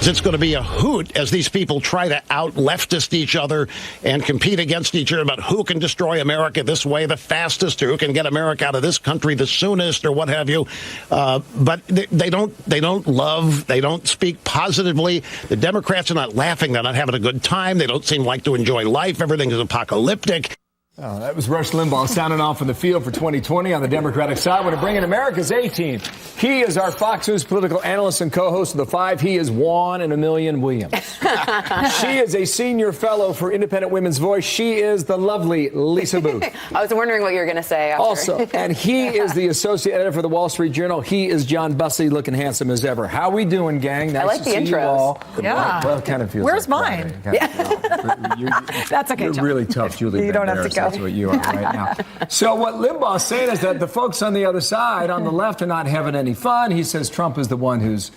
It's going to be a hoot as these people try to out-leftist each other and compete against each other about who can destroy America this way the fastest, or who can get America out of this country the soonest, or what have you. But they don't speak positively. The Democrats are not laughing. They're not having a good time. They don't seem like to enjoy life. Everything is apocalyptic. Oh, that was Rush Limbaugh sounding off in the field for 2020 on the Democratic side. We're to bring in America's A-Team. He is our Fox News political analyst and co-host of The Five. He is Juan and Amelia Williams. She is a senior fellow for Independent Women's Voice. She is the lovely Lisa Booth. I was wondering what you were going to say. Also, and he is the associate editor for the Wall Street Journal. He is John Bussey, looking handsome as ever. How we doing, gang? Nice I like to the see intros. you all. Yeah. Well, it kind of feels Where's like mine? That's okay, You're John. really tough, Julie. You don't have to go. That's what you are right now. So what Limbaugh's saying is that the folks on the other side, on the left, are not having any fun. He says Trump is the one who's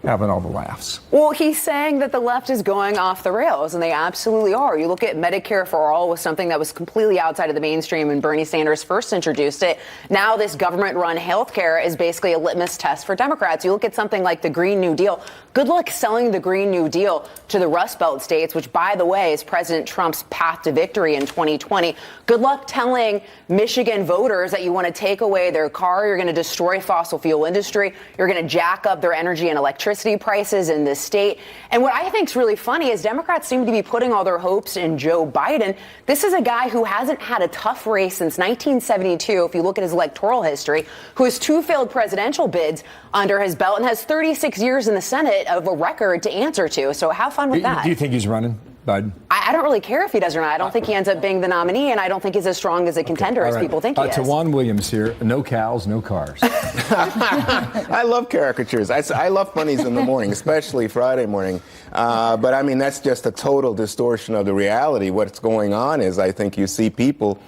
having all the laughs. Well, he's saying that the left is going off the rails, and they absolutely are. You look at Medicare for All was something that was completely outside of the mainstream when Bernie Sanders first introduced it. Now this government-run health care is basically a litmus test for Democrats. You look at something like the Green New Deal. Good luck selling the Green New Deal to the Rust Belt states, which, by the way, is President Trump's path to victory in 2020. Good luck telling Michigan voters that you want to take away their car, you're going to destroy fossil fuel industry, you're going to jack up their energy and electricity prices in this state. And what I think is really funny is Democrats seem to be putting all their hopes in Joe Biden. This is a guy who hasn't had a tough race since 1972, if you look at his electoral history, who has 2 failed presidential bids under his belt and has 36 years in the Senate of a record to answer to. So have fun with that. Do you think he's running, Biden? I don't really care if he does or not. I don't think he ends up being the nominee, and I don't think he's as strong as a contender as people think he is. To Juan Williams here, no cows, no cars. I love caricatures. I love funnies in the morning, especially Friday morning. But, I mean, that's just a total distortion of the reality. What's going on is I think you see people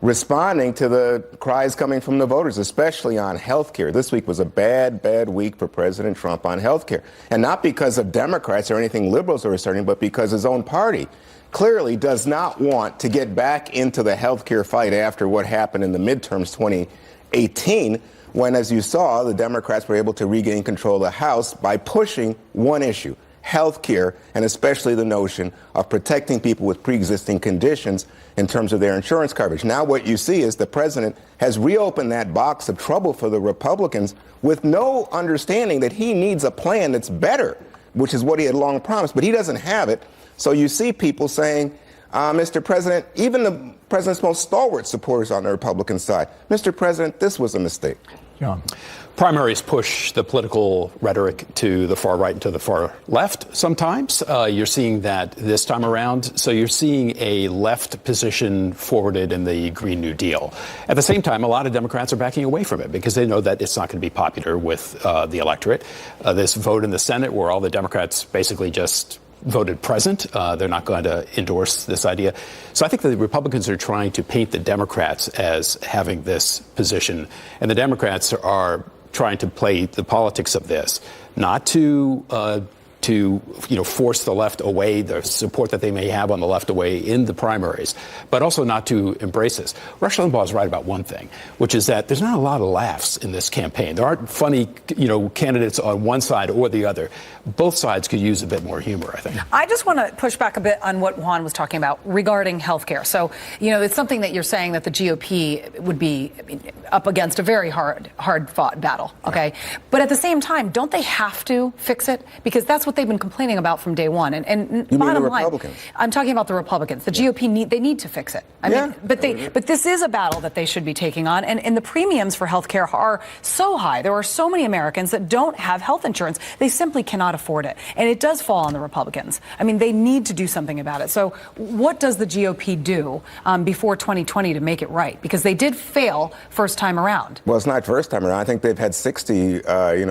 responding to the cries coming from the voters, especially on health care. This week was a bad, bad week for President Trump on health care. And not because of Democrats or anything liberals are asserting, but because his own party clearly does not want to get back into the health care fight after what happened in the midterms 2018, when, as you saw, the Democrats were able to regain control of the House by pushing one issue: health care, and especially the notion of protecting people with pre-existing conditions in terms of their insurance coverage. Now what you see is the president has reopened that box of trouble for the Republicans with no understanding that he needs a plan that's better, which is what he had long promised, but he doesn't have it. So you see people saying, Mr. President, even the president's most stalwart supporters on the Republican side, Mr. President, this was a mistake. John. Primaries push the political rhetoric to the far right and to the far left sometimes. You're seeing that this time around. So you're seeing a left position forwarded in the Green New Deal. At the same time, a lot of Democrats are backing away from it because they know that it's not going to be popular with the electorate. This vote in the Senate, where all the Democrats basically just voted present. They're not going to endorse this idea. So I think the Republicans are trying to paint the Democrats as having this position. And the Democrats are trying to play the politics of this, not to force the left away, the support that they may have on the left away in the primaries, but also not to embrace this. Rush Limbaugh is right about one thing, which is that there's not a lot of laughs in this campaign. There aren't funny, candidates on one side or the other. Both sides could use a bit more humor, I think. I just want to push back a bit on what Juan was talking about regarding health care. So, it's something that you're saying that the GOP would be up against a very hard-fought battle, okay? But at the same time, don't they have to fix it? Because that's what they've been complaining about from day one. And you bottom mean the line, Republicans? I'm talking about the Republicans. The GOP need to fix it. I mean, but this is a battle that they should be taking on. And the premiums for health care are so high. There are so many Americans that don't have health insurance. They simply cannot afford it. And it does fall on the Republicans. I mean, they need to do something about it. So what does the GOP do before 2020 to make it right? Because they did fail first time around. Well, it's not first time around. I think they've had 60,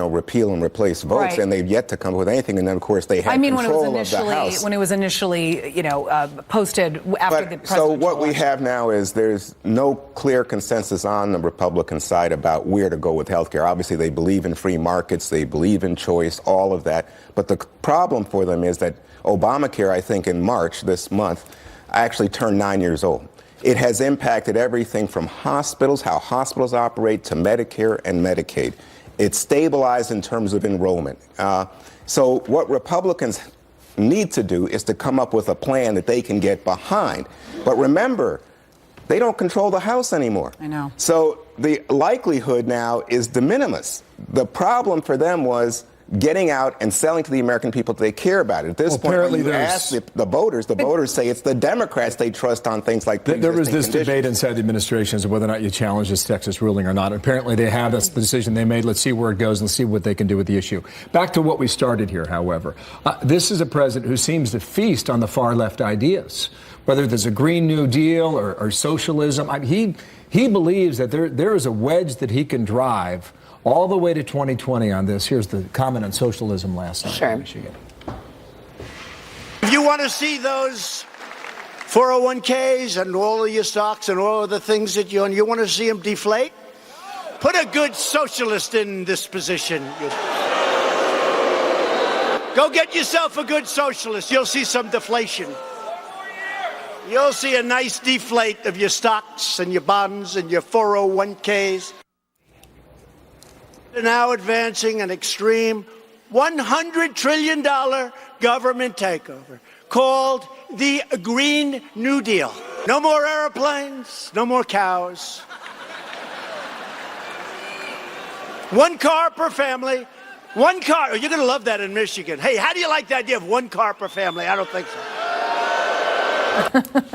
repeal and replace votes, right, and they've yet to come up with anything. And then, of course, they had control of the House. When it was initially, posted after the presidential So what we election. have now is there's no clear consensus on the Republican side about where to go with health care. Obviously, they believe in free markets. They believe in choice, all of that. But the problem for them is that Obamacare, I think in March this month, actually turned 9 years old. It has impacted everything from hospitals, how hospitals operate, to Medicare and Medicaid. It's stabilized in terms of enrollment. So what Republicans need to do is to come up with a plan that they can get behind. But remember, they don't control the House anymore. I know. So the likelihood now is de minimis. The problem for them was getting out and selling to the American people that they care about. At this point, when you ask the voters say it's the Democrats they trust on things like there was this conditions. debate inside the administration as to whether or not you challenge this Texas ruling or not. Apparently they have. That's the decision they made. Let's see where it goes and see what they can do with the issue. Back to what we started here, however. This is a president who seems to feast on the far left ideas, whether there's a Green New Deal or socialism. He believes that there is a wedge that he can drive all the way to 2020 on this. Here's the comment on socialism last night in Michigan. If you want to see those 401ks and all of your stocks and all of the things that you own, you want to see them deflate? Put a good socialist in this position. Go get yourself a good socialist. You'll see some deflation. You'll see a nice deflate of your stocks and your bonds and your 401ks. They're now advancing an extreme $100 trillion government takeover called the Green New Deal. No more airplanes, no more cows. One car per family. One car. Oh, you're going to love that in Michigan. Hey, how do you like the idea of one car per family? I don't think so.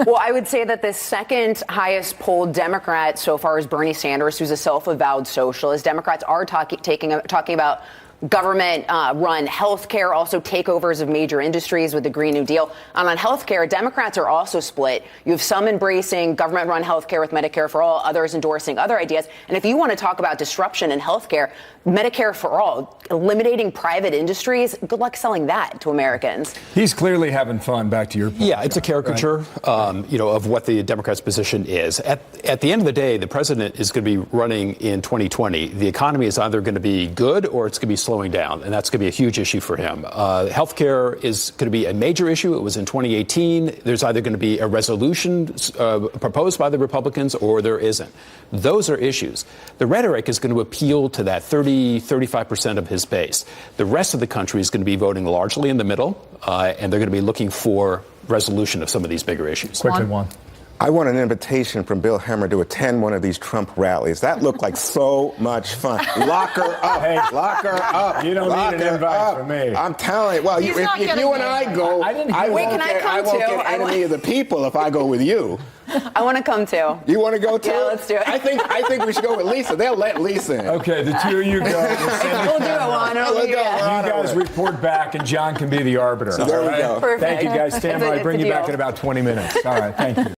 Well, I would say that the second highest polled Democrat so far is Bernie Sanders, who's a self-avowed socialist. Democrats are talking about government-run health care, also takeovers of major industries with the Green New Deal. And on health care, Democrats are also split. You have some embracing government-run health care with Medicare for all, others endorsing other ideas. And if you want to talk about disruption in health care, Medicare for all, eliminating private industries, good luck selling that to Americans. He's clearly having fun, back to your point. Yeah, it's a caricature, right? Of what the Democrats' position is. At the end of the day, the president is going to be running in 2020. The economy is either going to be good or it's going to be slowing down, and that's going to be a huge issue for him. Healthcare is going to be a major issue. It was in 2018. There's either going to be a resolution proposed by the Republicans or there isn't. Those are issues. The rhetoric is going to appeal to that 35% of his base. The rest of the country is going to be voting largely in the middle, and they're going to be looking for resolution of some of these bigger issues. Quickly, Juan. I want an invitation from Bill Hemmer to attend one of these Trump rallies. That looked like so much fun. Lock her up. Hey, lock her up. You don't need an invite from me. I'm telling you. Well, if you and I go, I won't get enemy of the people if I go with you. I want to come too. You want to go too? Yeah, let's do it. I think we should go with Lisa. They'll let Lisa in. Okay, the two of you go. We'll do it, Juan. You guys report back, and John can be the arbiter. So there we go. Perfect. Thank you, guys. Stand by. Bring you back in about 20 minutes. All right, thank you.